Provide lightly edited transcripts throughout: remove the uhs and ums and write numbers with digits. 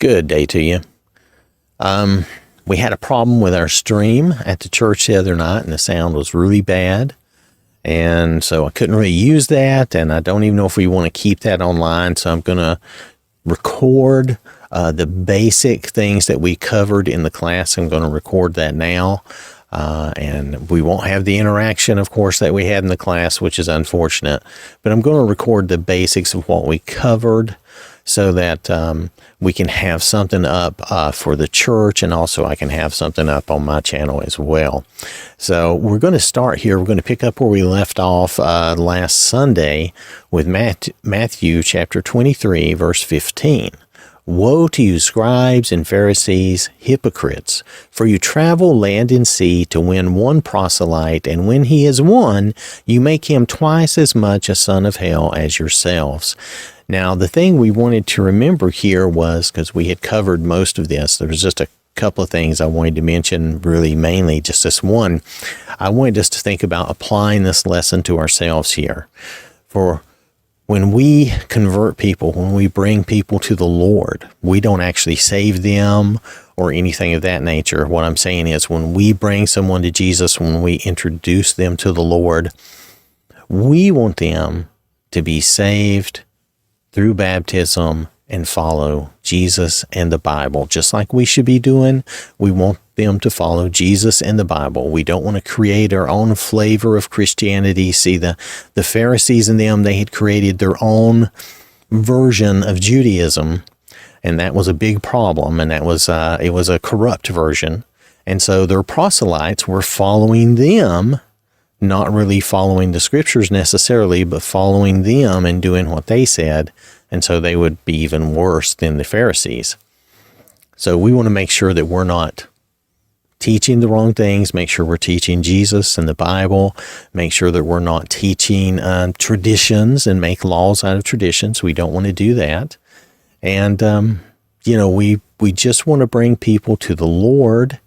Good day to you. We had a problem with our stream at the church the other night, and the sound was really bad. And so I couldn't really use that, and I don't even know if we want to keep that online. So I'm going to record the basic things that we covered in the class. I'm going to record that now. And we won't have the interaction, of course, that we had in the class, which is unfortunate. But I'm going to record the basics of what we covered so that we can have something up for the church, and also I can have something up on my channel as well. So we're going to start here. We're going to pick up where we left off last Sunday with Matthew chapter 23, verse 15. Woe to you, scribes and Pharisees, hypocrites! For you travel land and sea to win one proselyte, and when he is won, you make him twice as much a son of hell as yourselves. Now, the thing we wanted to remember here was, because we had covered most of this, there was just a couple of things I wanted to mention, really mainly just this one. I wanted us to think about applying this lesson to ourselves here. For when we convert people, when we bring people to the Lord, we don't actually save them or anything of that nature. What I'm saying is, when we bring someone to Jesus, when we introduce them to the Lord, we want them to be saved through baptism and follow Jesus and the Bible. Just like we should be doing, we want them to follow Jesus and the Bible. We don't want to create our own flavor of Christianity. See, the Pharisees and them, they had created their own version of Judaism, and that was a big problem, and that was it was a corrupt version. And so their proselytes were following them, not really following the scriptures necessarily, but following them and doing what they said. And so they would be even worse than the Pharisees. So we want to make sure that we're not teaching the wrong things, make sure we're teaching Jesus and the Bible, make sure that we're not teaching traditions and make laws out of traditions. We don't want to do that. And, we just want to bring people to the Lord.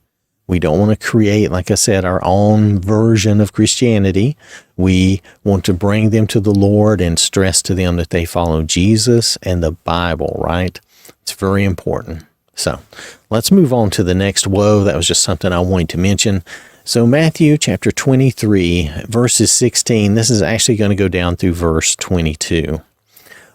We don't want to create, like I said, our own version of Christianity. We want to bring them to the Lord and stress to them that they follow Jesus and the Bible, right? It's very important. So let's move on to the next woe. That was just something I wanted to mention. So Matthew chapter 23, verses 16, this is actually going to go down through verse 22.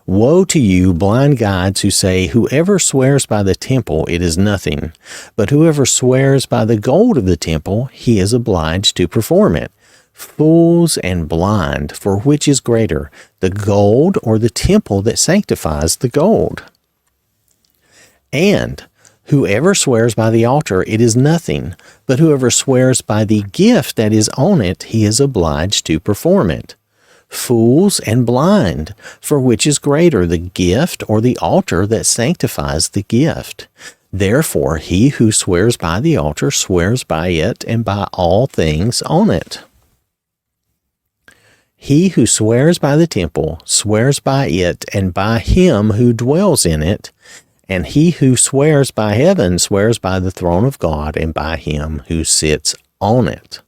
Woe to you, blind guides, who say, whoever swears by the temple, it is nothing. But whoever swears by the gold of the temple, he is obliged to perform it. Fools and blind, for which is greater, the gold or the temple that sanctifies the gold? And whoever swears by the altar, it is nothing. But whoever swears by the gift that is on it, he is obliged to perform it. Fools and blind, for which is greater, the gift or the altar that sanctifies the gift? Therefore, he who swears by the altar swears by it and by all things on it. He who swears by the temple swears by it and by him who dwells in it. And he who swears by heaven swears by the throne of God and by him who sits on it.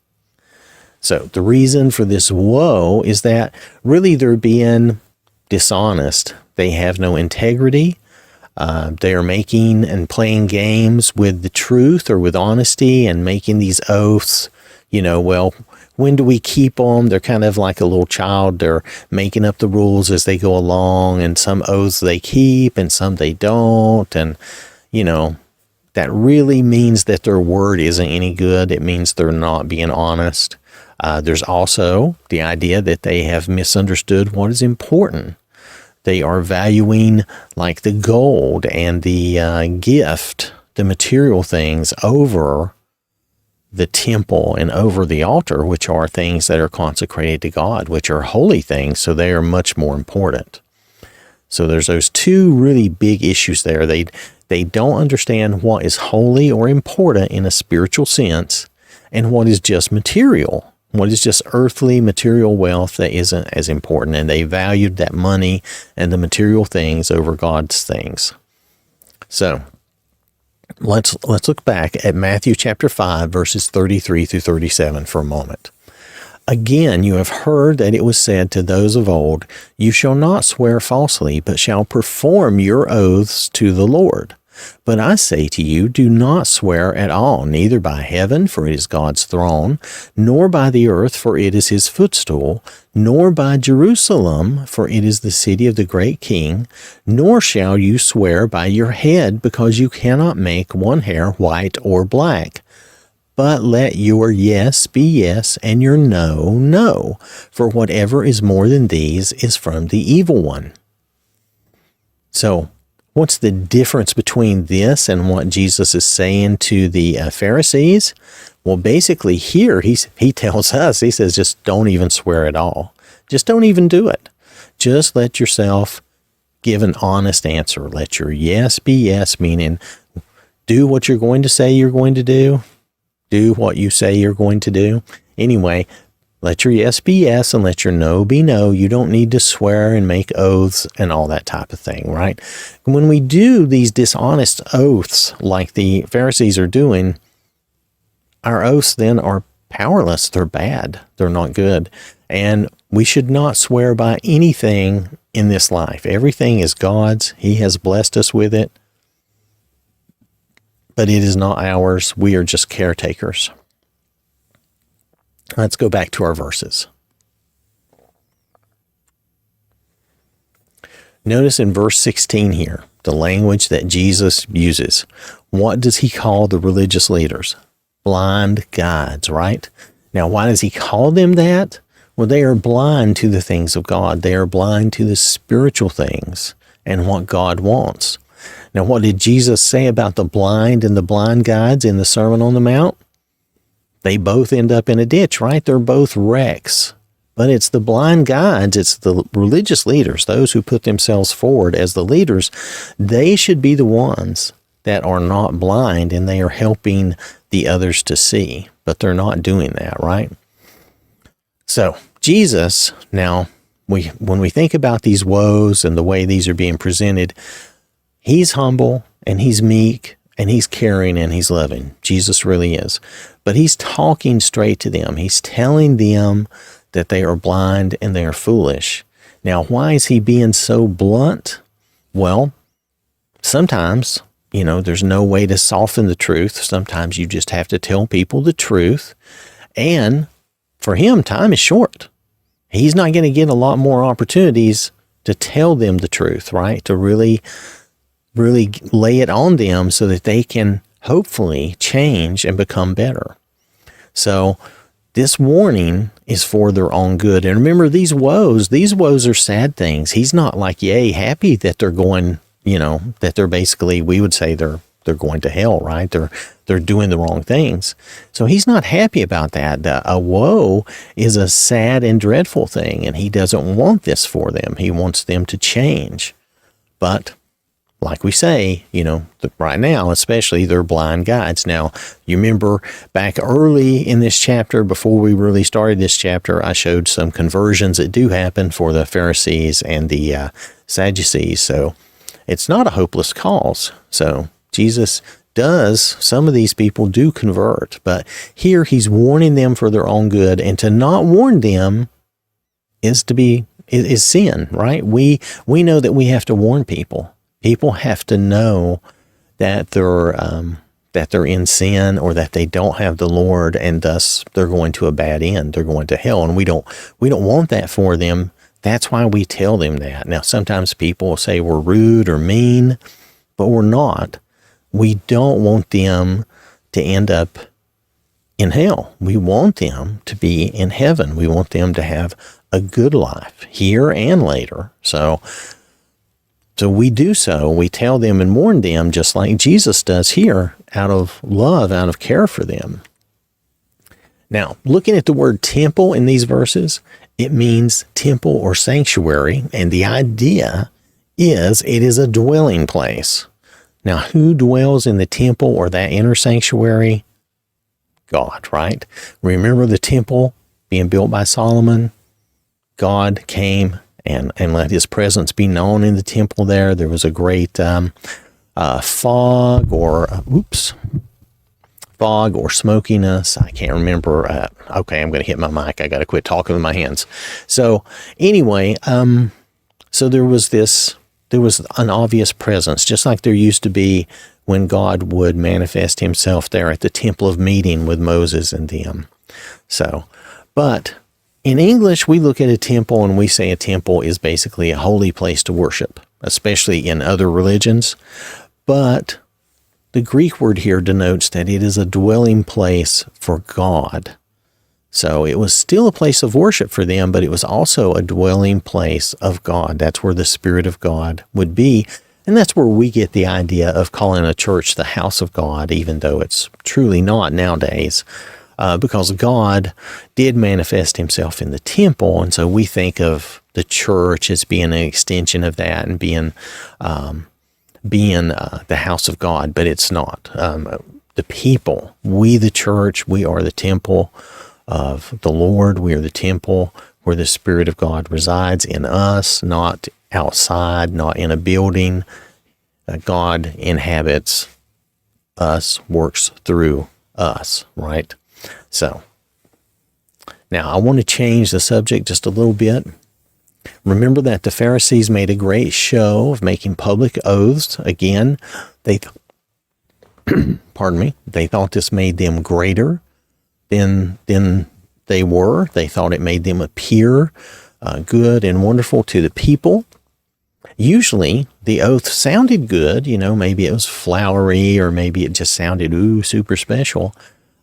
So the reason for this woe is that really they're being dishonest. They have no integrity. They are making and playing games with the truth or with honesty and making these oaths. When do we keep them? They're kind of like a little child. They're making up the rules as they go along, and some oaths they keep and some they don't. And, that really means that their word isn't any good. It means they're not being honest. There's also the idea that they have misunderstood what is important. They are valuing like the gold and the gift, the material things, over the temple and over the altar, which are things that are consecrated to God, which are holy things, so they are much more important. So there's those two really big issues there. They don't understand what is holy or important in a spiritual sense, and what is just material, what is just earthly material wealth that isn't as important, and they valued that money and the material things over God's things. So let's look back at Matthew chapter 5, verses 33 through 37 for a moment. Again, you have heard that it was said to those of old, you shall not swear falsely, but shall perform your oaths to the Lord. But I say to you, do not swear at all, neither by heaven, for it is God's throne, nor by the earth, for it is his footstool, nor by Jerusalem, for it is the city of the great king, nor shall you swear by your head, because you cannot make one hair white or black. But let your yes be yes, and your no, no, for whatever is more than these is from the evil one. So, what's the difference between this and what Jesus is saying to the Pharisees? Well, basically here he tells us, he says, just don't even swear at all. Just don't even do it. Just let yourself give an honest answer. Let your yes be yes, meaning do what you're going to say you're going to do. Do what you say you're going to do. Anyway, let your yes be yes and let your no be no. You don't need to swear and make oaths and all that type of thing, right? When we do these dishonest oaths like the Pharisees are doing, our oaths then are powerless. They're bad. They're not good. And we should not swear by anything in this life. Everything is God's. He has blessed us with it. But it is not ours. We are just caretakers. Let's go back to our verses. Notice in verse 16 here, the language that Jesus uses. What does he call the religious leaders? Blind guides, right? Now, why does he call them that? Well, they are blind to the things of God. They are blind to the spiritual things and what God wants. Now, what did Jesus say about the blind and the blind guides in the Sermon on the Mount? They both end up in a ditch, right? They're both wrecks. But it's the blind guides, it's the religious leaders, those who put themselves forward as the leaders. They should be the ones that are not blind and they are helping the others to see. But they're not doing that, right? So, Jesus, now, when we think about these woes and the way these are being presented, he's humble and he's meek and he's caring and he's loving. Jesus really is. But he's talking straight to them. He's telling them that they are blind and they are foolish. Now, why is he being so blunt? Well, sometimes, there's no way to soften the truth. Sometimes you just have to tell people the truth. And for him, time is short. He's not going to get a lot more opportunities to tell them the truth, right? To really lay it on them so that they can hopefully change and become better. So this warning is for their own good. And remember, these woes are sad things. He's not like, yay, happy that they're going, that they're basically, we would say they're going to hell, right? They're doing the wrong things. So he's not happy about that. A woe is a sad and dreadful thing, and he doesn't want this for them. He wants them to change. But like we say, right now, especially, they're blind guides. Now, you remember back early in this chapter, before we really started this chapter, I showed some conversions that do happen for the Pharisees and the Sadducees. So it's not a hopeless cause. So Jesus does, some of these people do convert, but here he's warning them for their own good, and to not warn them is sin, right? We know that we have to warn people. People have to know that they're in sin or that they don't have the Lord, and thus they're going to a bad end. They're going to hell, and we don't want that for them. That's why we tell them that. Now, sometimes people will say we're rude or mean, but we're not. We don't want them to end up in hell. We want them to be in heaven. We want them to have a good life here and later. So we do so. We tell them and warn them just like Jesus does here, out of love, out of care for them. Now, looking at the word temple in these verses, it means temple or sanctuary, and the idea is it is a dwelling place. Now, who dwells in the temple or that inner sanctuary? God, right? Remember the temple being built by Solomon? God came and let his presence be known in the temple there. There was a great fog or smokiness. I can't remember. Okay, I'm going to hit my mic. I got to quit talking with my hands. So anyway, so there was this there was an obvious presence, just like there used to be when God would manifest himself there at the temple of meeting with Moses and them. So, but in English, we look at a temple and we say a temple is basically a holy place to worship, especially in other religions. But the Greek word here denotes that it is a dwelling place for God. So it was still a place of worship for them, but it was also a dwelling place of God. That's where the Spirit of God would be. And that's where we get the idea of calling a church the house of God, even though it's truly not nowadays, because God did manifest himself in the temple. And so we think of the church as being an extension of that and being the house of God, but it's not. The people, we the church, we are the temple of the Lord. We are the temple where the Spirit of God resides in us, not outside, not in a building. God inhabits us, works through us, right? So, now I want to change the subject just a little bit. Remember that the Pharisees made a great show of making public oaths. Again, they thought this made them greater than they were. They thought it made them appear good and wonderful to the people. Usually, the oath sounded good. Maybe it was flowery, or maybe it just sounded, super special.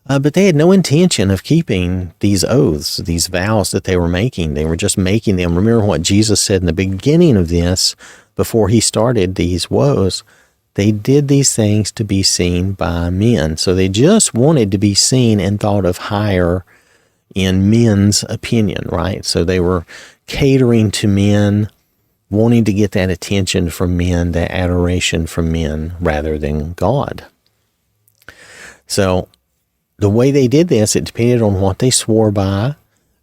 But they had no intention of keeping these oaths, these vows that they were making. They were just making them. Remember what Jesus said in the beginning of this, before he started these woes. They did these things to be seen by men. So they just wanted to be seen and thought of higher in men's opinion, right? So they were catering to men, wanting to get that attention from men, that adoration from men, rather than God. So the way they did this, it depended on what they swore by.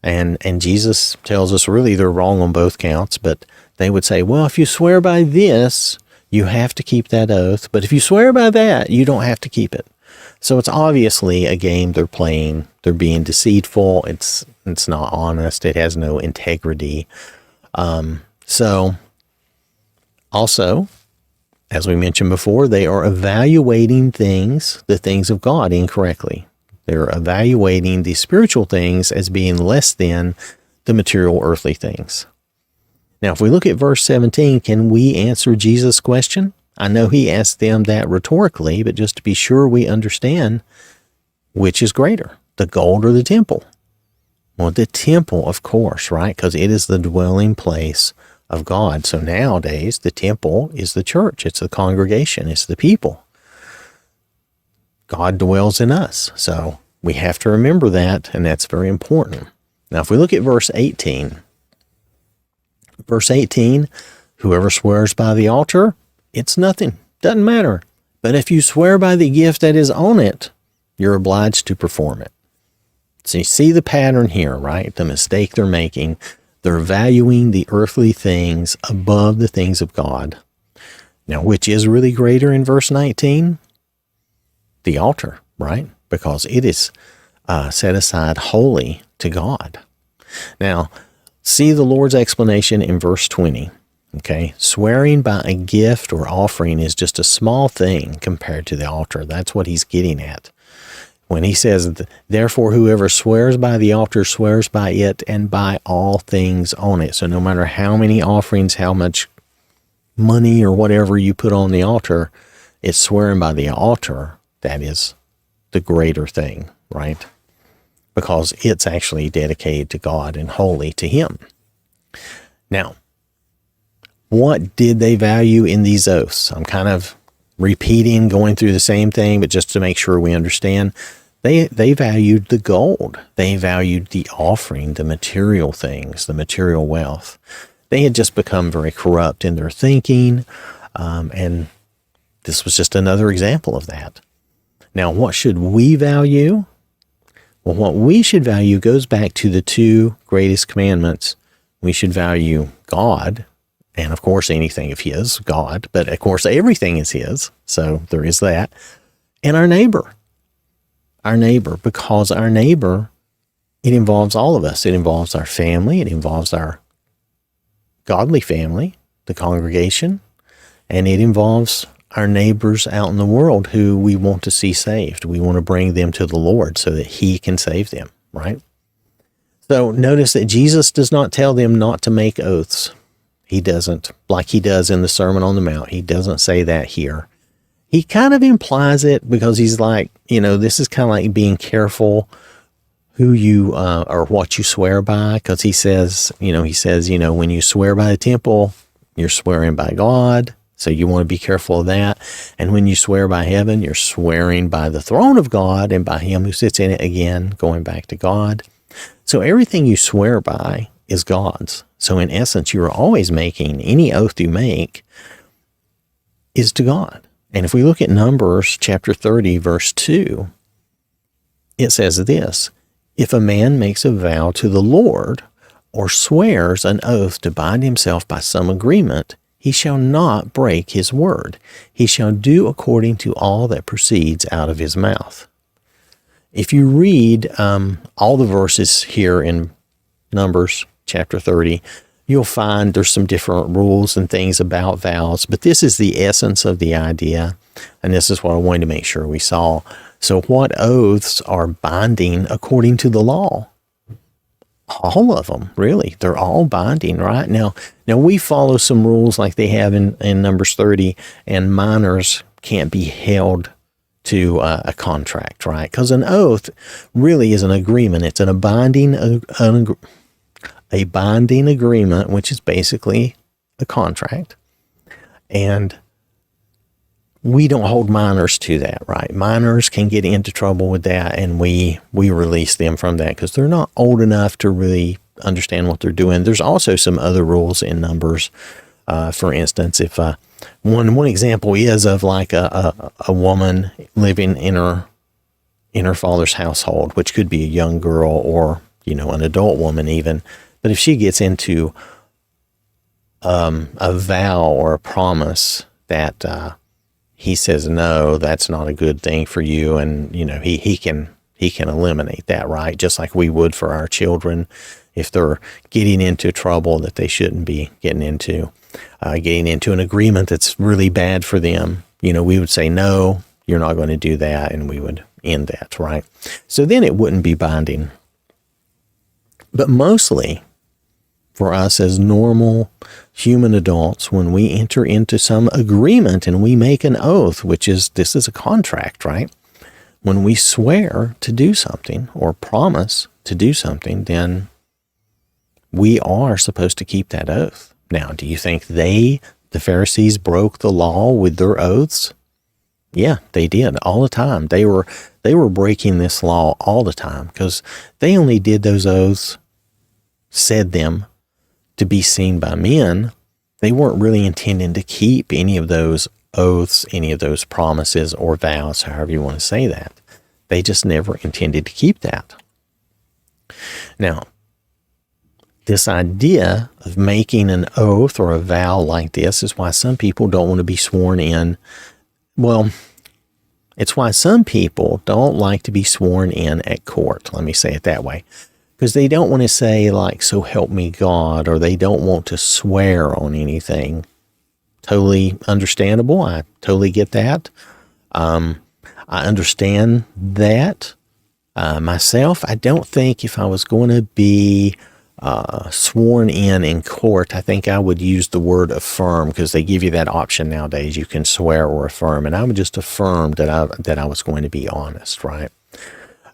And Jesus tells us really they're wrong on both counts, but they would say, well, if you swear by this, you have to keep that oath. But if you swear by that, you don't have to keep it. So it's obviously a game they're playing. They're being deceitful. It's not honest. It has no integrity. So also, as we mentioned before, they are evaluating the things of God incorrectly. They're evaluating the spiritual things as being less than the material earthly things. Now, if we look at verse 17, can we answer Jesus' question? I know he asked them that rhetorically, but just to be sure we understand, which is greater, the gold or the temple? Well, the temple, of course, right? Because it is the dwelling place of God. So nowadays, the temple is the church. It's the congregation. It's the people. God dwells in us. So we have to remember that, and that's very important. Now, if we look at verse 18, whoever swears by the altar, it's nothing. Doesn't matter. But if you swear by the gift that is on it, you're obliged to perform it. So you see the pattern here, right? The mistake they're making. They're valuing the earthly things above the things of God. Now, which is really greater in verse 19? The altar, right? Because it is set aside wholly to God. Now, see the Lord's explanation in verse 20. Okay, swearing by a gift or offering is just a small thing compared to the altar. That's what he's getting at. When he says, therefore, whoever swears by the altar swears by it and by all things on it. So no matter how many offerings, how much money or whatever you put on the altar, it's swearing by the altar. That is the greater thing, right? Because it's actually dedicated to God and holy to him. Now, what did they value in these oaths? I'm kind of repeating, going through the same thing, but just to make sure we understand, they valued the gold. They valued the offering, the material things, the material wealth. They had just become very corrupt in their thinking, and this was just another example of that. Now, what should we value? Well, what we should value goes back to the two greatest commandments. We should value God, and of course anything of his, God, but of course everything is his, so there is that, and our neighbor, because our neighbor, it involves all of us. It involves our family. It involves our godly family, the congregation, And it involves our neighbors out in the world who we want to see saved. We want to bring them to the Lord so that he can save them, right? So notice that Jesus does not tell them not to make oaths. He doesn't, like he does in the Sermon on the Mount. He doesn't say that here. He kind of implies it because he's like, this is kind of like being careful who you or what you swear by, because he says, when you swear by the temple, you're swearing by God. So you want to be careful of that. And when you swear by heaven, you're swearing by the throne of God and by him who sits in it, again, going back to God. So everything you swear by is God's. So in essence, you are always making any oath you make is to God. And if we look at Numbers chapter 30, verse 2, it says this: if a man makes a vow to the Lord or swears an oath to bind himself by some agreement, he shall not break his word. He shall do according to all that proceeds out of his mouth. If you read all the verses here in Numbers chapter 30, you'll find there's some different rules and things about vows, but this is the essence of the idea, and this is what I wanted to make sure we saw. So what oaths are binding according to the law? All of them, really. They're all binding, right? Now we follow some rules like they have in Numbers 30, and minors can't be held to a contract, right? Because an oath really is an agreement. It's a binding agreement, which is basically a contract. And we don't hold minors to that, right? Minors can get into trouble with that, and we release them from that because they're not old enough to really understand what they're doing. There's also some other rules in Numbers. For instance, if one example is of like a woman living in her father's household, which could be a young girl or an adult woman even. But if she gets into a vow or a promise that he says, no, that's not a good thing for you. And, he can eliminate that, right? Just like we would for our children if they're getting into trouble that they shouldn't be getting into an agreement that's really bad for them. We would say, no, you're not going to do that. And we would end that, right? So then it wouldn't be binding. But mostly for us as normal human adults, when we enter into some agreement and we make an oath, this is a contract, right? When we swear to do something or promise to do something, then we are supposed to keep that oath. Now, do you think the Pharisees, broke the law with their oaths? Yeah, they did all the time. They were breaking this law all the time because they only did those oaths, said them to be seen by men. They weren't really intending to keep any of those oaths, any of those promises or vows, however you want to say that. They just never intended to keep that. Now, this idea of making an oath or a vow like this is why some people don't want to be sworn in. Well, it's why some people don't like to be sworn in at court. Let me say it that way. Because they don't want to say, like, so help me God, or they don't want to swear on anything. Totally understandable. I totally get that. I understand that. Myself, I don't think if I was going to be sworn in court, I think I would use the word affirm, because they give you that option nowadays. You can swear or affirm, and I would just affirm that I was going to be honest, right?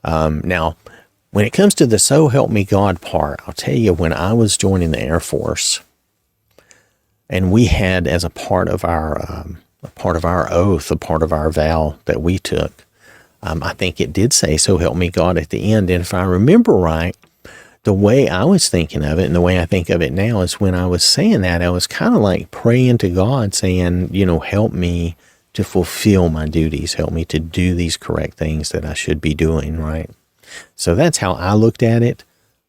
Now, when it comes to the so help me God part, I'll tell you, when I was joining the Air Force, and we had as a part of our oath, a part of our vow that we took, I think it did say so help me God at the end. And if I remember right, the way I was thinking of it and the way I think of it now is when I was saying that, I was kind of like praying to God saying, help me to fulfill my duties. Help me to do these correct things that I should be doing, right? So that's how I looked at it.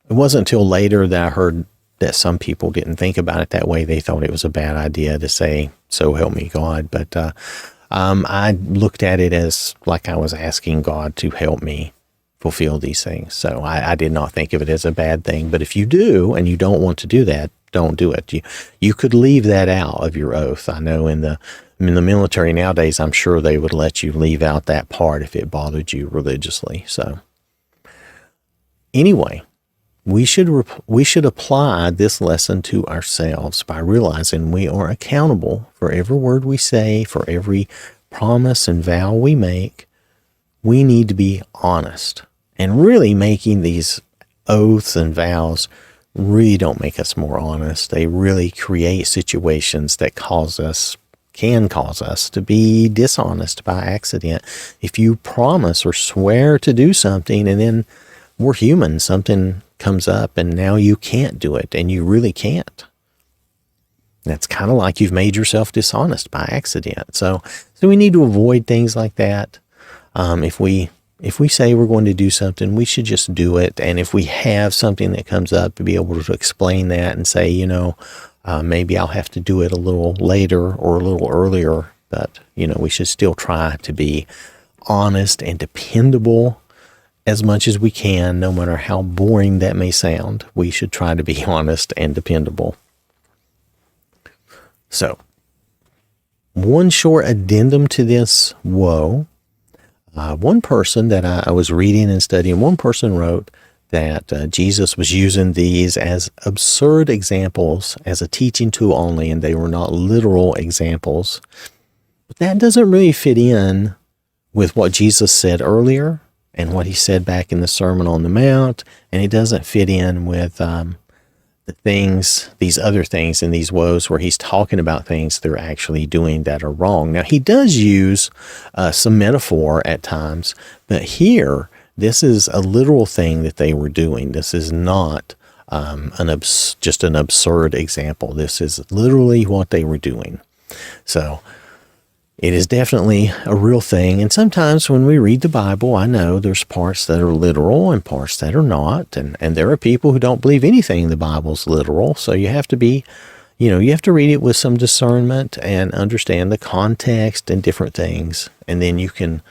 It wasn't until later that I heard that some people didn't think about it that way. They thought it was a bad idea to say, so help me God. But I looked at it as like I was asking God to help me fulfill these things. So I did not think of it as a bad thing. But if you do and you don't want to do that, don't do it. You could leave that out of your oath. I know in the military nowadays, I'm sure they would let you leave out that part if it bothered you religiously. So anyway, we should apply this lesson to ourselves by realizing we are accountable for every word we say, for every promise and vow we make. We need to be honest. And really making these oaths and vows really don't make us more honest. They really create situations that can cause us to be dishonest by accident. If you promise or swear to do something and then we're human, something comes up and now you can't do it and you really can't. That's kind of like you've made yourself dishonest by accident. So we need to avoid things like that. If we say we're going to do something, we should just do it. And if we have something that comes up, to be able to explain that and say, maybe I'll have to do it a little later or a little earlier. But, we should still try to be honest and dependable as much as we can, no matter how boring that may sound. We should try to be honest and dependable. So, one short addendum to this woe. One person that I was reading and studying, one person wrote that Jesus was using these as absurd examples, as a teaching tool only, and they were not literal examples. But that doesn't really fit in with what Jesus said earlier and what he said back in the Sermon on the Mount, and it doesn't fit in with these other things in these woes where he's talking about things they're actually doing that are wrong. Now, he does use some metaphor at times, but here, this is a literal thing that they were doing. This is not just an absurd example. This is literally what they were doing. So it is definitely a real thing. And sometimes when we read the Bible, I know there's parts that are literal and parts that are not. And there are people who don't believe anything in the Bible's literal. So you have to be, you have to read it with some discernment and understand the context and different things. And then you can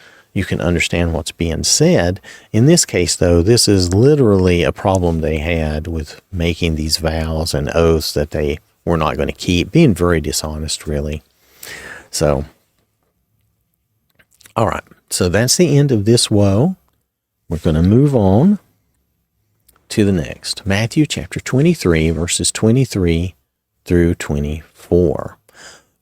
understand what's being said. In this case, though, this is literally a problem they had with making these vows and oaths that they were not going to keep, being very dishonest, really. So, all right, so that's the end of this woe. We're going to move on to the next. Matthew chapter 23, verses 23 through 24.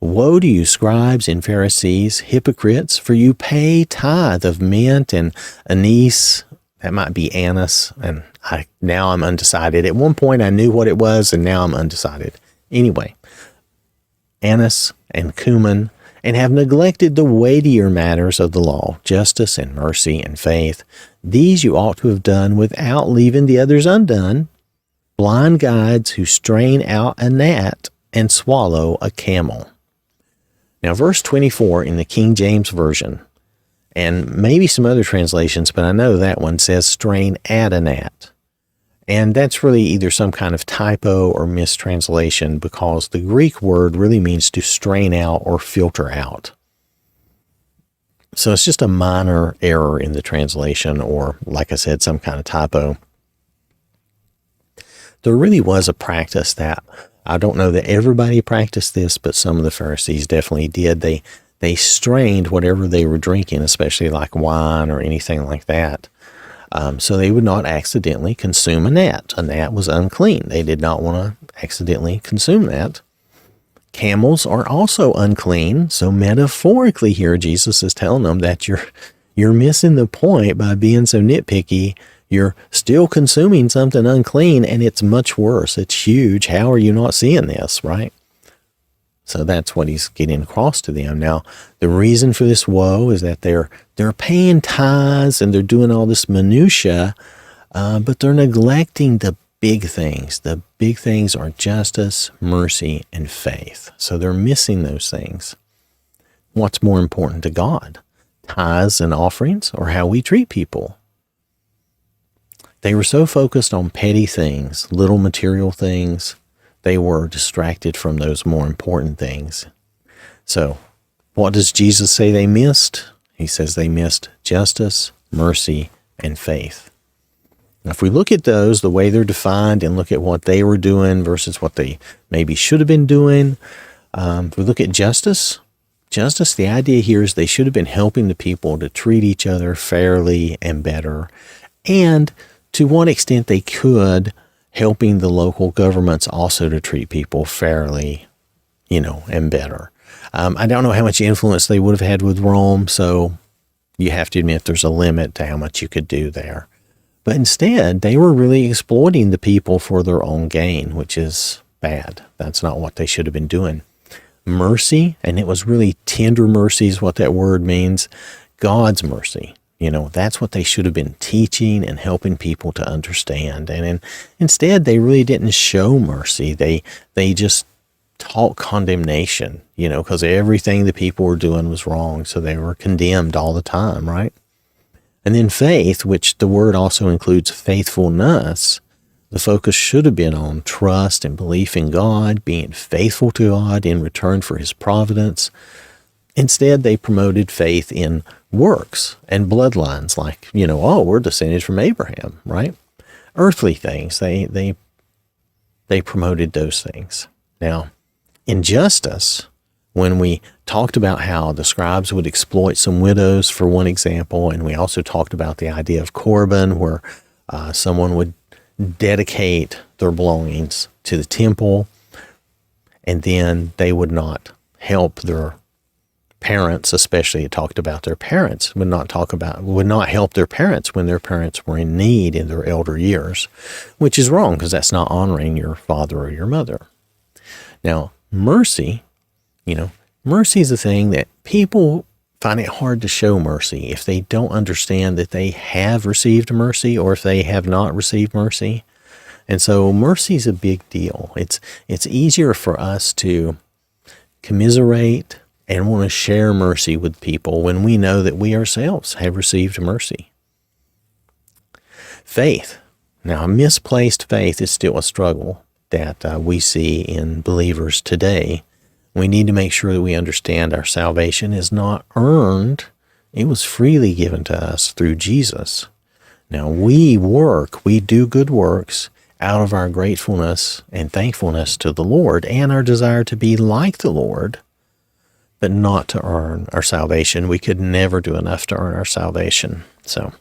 Woe to you, scribes and Pharisees, hypocrites, for you pay tithe of mint and anise. That might be anise, and now I'm undecided. At one point I knew what it was, and now I'm undecided. Anyway, anise and cumin, and have neglected the weightier matters of the law, justice and mercy and faith. These you ought to have done without leaving the others undone. Blind guides who strain out a gnat and swallow a camel. Now, verse 24 in the King James Version, and maybe some other translations, but I know that one says strain at a gnat. And that's really either some kind of typo or mistranslation, because the Greek word really means to strain out or filter out. So it's just a minor error in the translation, or like I said, some kind of typo. There really was a practice that, I don't know that everybody practiced this, but some of the Pharisees definitely did. They strained whatever they were drinking, especially like wine or anything like that. So they would not accidentally consume a gnat. A gnat was unclean. They did not want to accidentally consume that. Camels are also unclean. So metaphorically here, Jesus is telling them that you're missing the point by being so nitpicky. You're still consuming something unclean, and it's much worse. It's huge. How are you not seeing this, right? So that's what he's getting across to them. Now, the reason for this woe is that they're paying tithes and they're doing all this minutia, but they're neglecting the big things. The big things are justice, mercy, and faith. So they're missing those things. What's more important to God? Tithes and offerings, or how we treat people? They were so focused on petty things, little material things, they were distracted from those more important things. So, what does Jesus say they missed? He says they missed justice, mercy, and faith. Now, if we look at those, the way they're defined, and look at what they were doing versus what they maybe should have been doing, if we look at justice, the idea here is they should have been helping the people to treat each other fairly and better, and to what extent they could, helping the local governments also to treat people fairly, and better. I don't know how much influence they would have had with Rome, so you have to admit there's a limit to how much you could do there. But instead, they were really exploiting the people for their own gain, which is bad. That's not what they should have been doing. Mercy, and it was really tender mercy is what that word means. God's mercy. That's what they should have been teaching and helping people to understand. And instead, they really didn't show mercy. They just taught condemnation, because everything the people were doing was wrong. So they were condemned all the time, right? And then faith, which the word also includes faithfulness, the focus should have been on trust and belief in God, being faithful to God in return for his providence. Instead, they promoted faith in works and bloodlines like, we're descended from Abraham, right? Earthly things, they promoted those things. Now, in justice, when we talked about how the scribes would exploit some widows, for one example, and we also talked about the idea of Corban, where someone would dedicate their belongings to the temple, and then they would not help their parents, especially it talked about their parents, would not help their parents when their parents were in need in their elder years, which is wrong because that's not honoring your father or your mother. Now, mercy, mercy is a thing that people find it hard to show mercy if they don't understand that they have received mercy or if they have not received mercy. And so mercy is a big deal. It's easier for us to commiserate and want to share mercy with people when we know that we ourselves have received mercy. Faith. Now, misplaced faith is still a struggle that we see in believers today. We need to make sure that we understand our salvation is not earned. It was freely given to us through Jesus. Now, we do good works out of our gratefulness and thankfulness to the Lord and our desire to be like the Lord, but not to earn our salvation. We could never do enough to earn our salvation. So,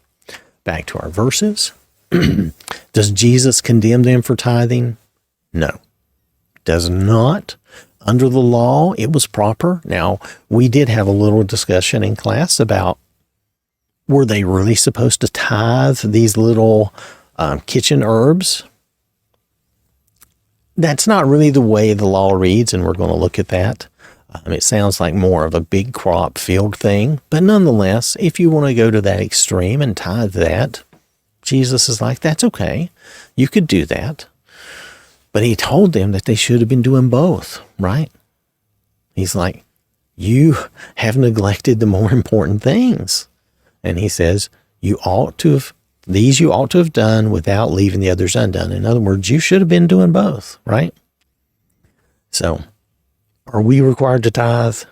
back to our verses. Does Jesus condemn them for tithing? No. Does not. Under the law, it was proper. Now, we did have a little discussion in class about, were they really supposed to tithe these little kitchen herbs? That's not really the way the law reads, and we're going to look at that. It sounds like more of a big crop field thing, but nonetheless, if you want to go to that extreme and tithe that, Jesus is like, that's okay. You could do that. But he told them that they should have been doing both, right? He's like, you have neglected the more important things. And he says, you ought to have done without leaving the others undone. In other words, you should have been doing both, right? So, are we required to tithe?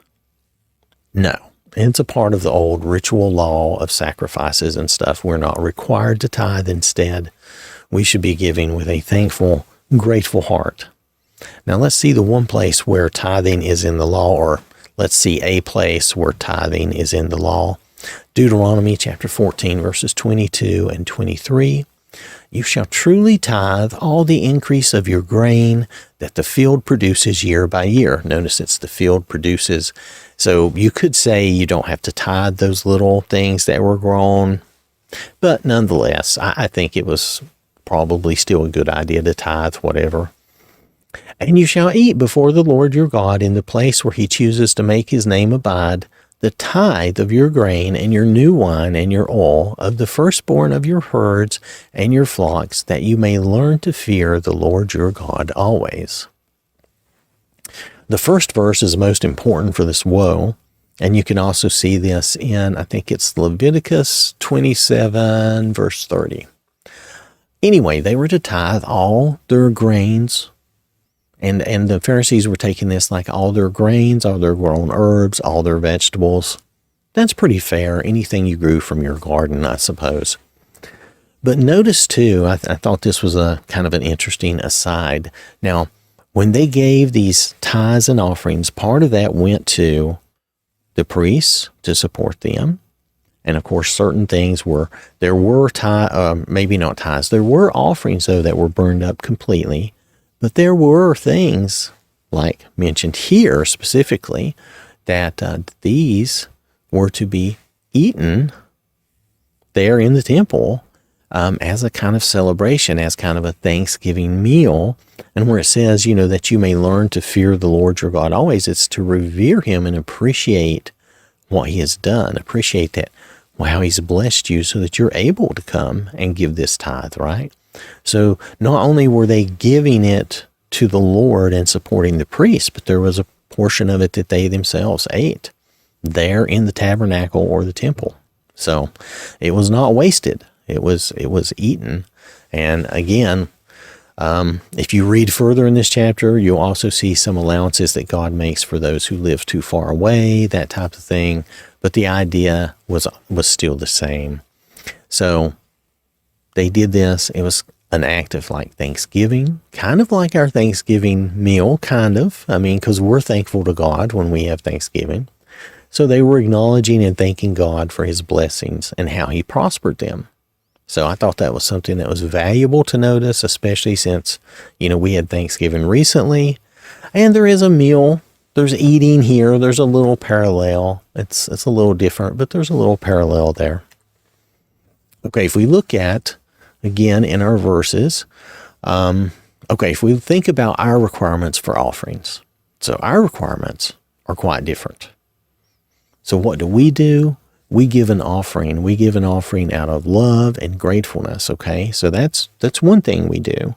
No. It's a part of the old ritual law of sacrifices and stuff. We're not required to tithe. Instead, we should be giving with a thankful, grateful heart. Now let's see the one place where tithing is in the law, or let's see a place where tithing is in the law. Deuteronomy chapter 14, verses 22 and 23. You shall truly tithe all the increase of your grain that the field produces year by year. Notice it's the field produces. So you could say you don't have to tithe those little things that were grown. But nonetheless, I think it was probably still a good idea to tithe whatever. And you shall eat before the Lord your God in the place where he chooses to make his name abide, the tithe of your grain and your new wine and your oil, of the firstborn of your herds and your flocks, that you may learn to fear the Lord your God always. The first verse is most important for this woe, and you can also see this in, I think it's Leviticus 27, verse 30. Anyway, they were to tithe all their grains, and the Pharisees were taking this like all their grains, all their grown herbs, all their vegetables. That's pretty fair. Anything you grew from your garden, I suppose. But notice too, I thought this was a kind of an interesting aside. Now, when they gave these tithes and offerings, part of that went to the priests to support them. And of course, certain things there were maybe not tithes. There were offerings though that were burned up completely. But there were things like mentioned here specifically that these were to be eaten there in the temple as a kind of celebration, as kind of a Thanksgiving meal. And where it says, that you may learn to fear the Lord your God always, it's to revere him and appreciate what he has done. Appreciate that, wow, he's blessed you so that you're able to come and give this tithe, right? So not only were they giving it to the Lord and supporting the priests, but there was a portion of it that they themselves ate there in the tabernacle or the temple. So it was not wasted. It was eaten. And again, if you read further in this chapter, you'll also see some allowances that God makes for those who live too far away, that type of thing. But the idea was still the same. So they did this. It was an act of like Thanksgiving, kind of like our Thanksgiving meal, kind of. I mean, because we're thankful to God when we have Thanksgiving. So they were acknowledging and thanking God for his blessings and how he prospered them. So I thought that was something that was valuable to notice, especially since, we had Thanksgiving recently. And there is a meal. There's eating here. There's a little parallel. It's a little different, but there's a little parallel there. Okay, if we look at, again, in our verses, if we think about our requirements for offerings. So our requirements are quite different. So what do? We give an offering. We give an offering out of love and gratefulness, okay? So that's one thing we do.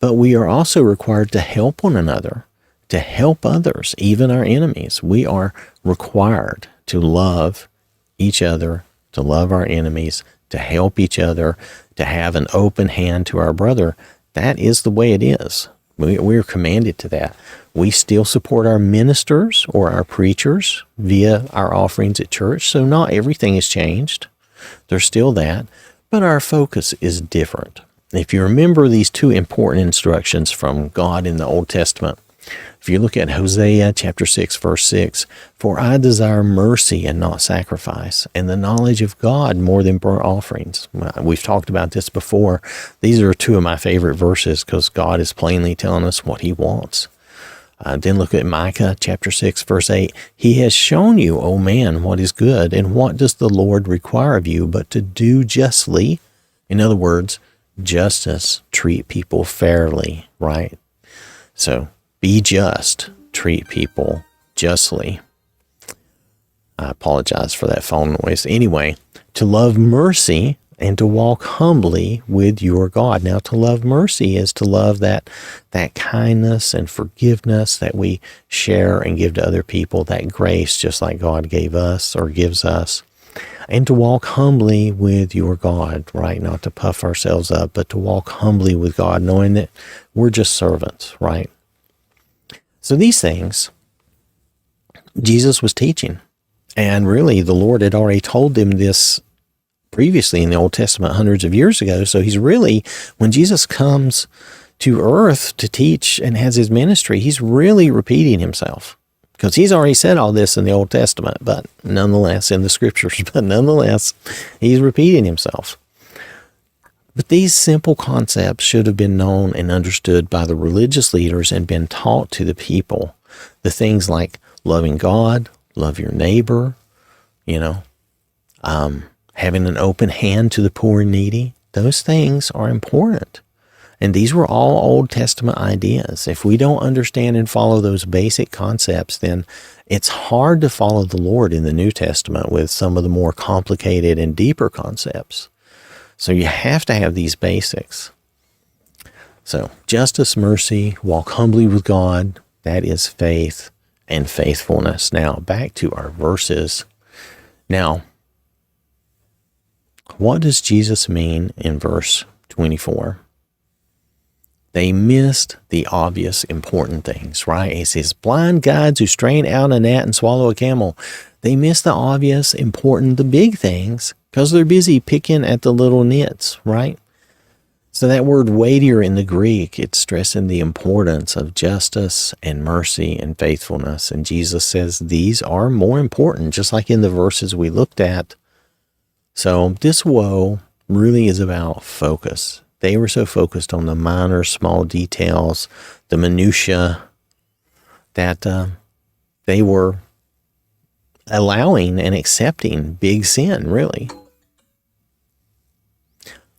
But we are also required to help one another, to help others, even our enemies. We are required to love each other, to love our enemies, to help each other, to have an open hand to our brother. That is the way it is. We're commanded to that. We still support our ministers or our preachers via our offerings at church, so not everything has changed. There's still that, but our focus is different. If you remember these two important instructions from God in the Old Testament, if you look at Hosea chapter 6, verse 6, "For I desire mercy and not sacrifice, and the knowledge of God more than burnt offerings." We've talked about this before. These are two of my favorite verses because God is plainly telling us what he wants. Then look at Micah chapter 6, verse 8. "He has shown you, O man, what is good, and what does the Lord require of you but to do justly?" In other words, justice, treat people fairly, right? So be just, treat people justly. I apologize for that phone noise. Anyway, to love mercy and to walk humbly with your God. Now, to love mercy is to love that kindness and forgiveness that we share and give to other people, that grace just like God gave us or gives us. And to walk humbly with your God, right? Not to puff ourselves up, but to walk humbly with God, knowing that we're just servants, right? So these things Jesus was teaching. And really, the Lord had already told them this previously in the Old Testament hundreds of years ago. So he's really, when Jesus comes to earth to teach and has his ministry, he's really repeating himself. Because he's already said all this in the Old Testament, but nonetheless, in the scriptures, but nonetheless, he's repeating himself. But these simple concepts should have been known and understood by the religious leaders and been taught to the people. The things like loving God, love your neighbor, having an open hand to the poor and needy. Those things are important. And these were all Old Testament ideas. If we don't understand and follow those basic concepts, then it's hard to follow the Lord in the New Testament with some of the more complicated and deeper concepts. So you have to have these basics. So justice, mercy, walk humbly with God, that is faith and faithfulness. Now, back to our verses. Now, what does Jesus mean in verse 24? They missed the obvious important things, right? He says, blind guides who strain out a gnat and swallow a camel. They miss the obvious, important, the big things because they're busy picking at the little nits, right? So that word weightier in the Greek, it's stressing the importance of justice and mercy and faithfulness. And Jesus says these are more important, just like in the verses we looked at. So this woe really is about focus. They were so focused on the minor, small details, the minutia, that they were allowing and accepting big sin, really.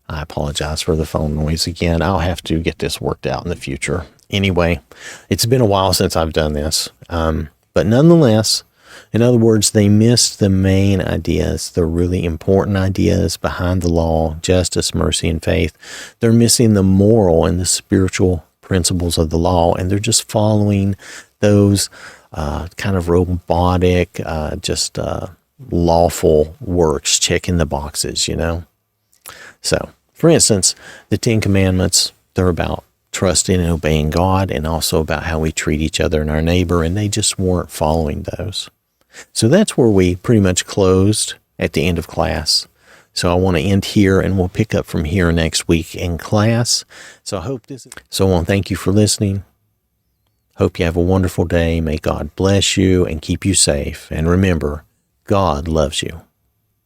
I apologize for the phone noise again. I'll have to get this worked out in the future. Anyway, it's been a while since I've done this. But nonetheless, in other words, they missed the main ideas, the really important ideas behind the law, justice, mercy, and faith. They're missing the moral and the spiritual principles of the law, and they're just following those kind of robotic, lawful works, checking the boxes, you know. So, for instance, the Ten Commandments, they're about trusting and obeying God and also about how we treat each other and our neighbor, and they just weren't following those. So that's where we pretty much closed at the end of class. So I want to end here, and we'll pick up from here next week in class. So I want to thank you for listening. Hope you have a wonderful day. May God bless you and keep you safe. And remember, God loves you.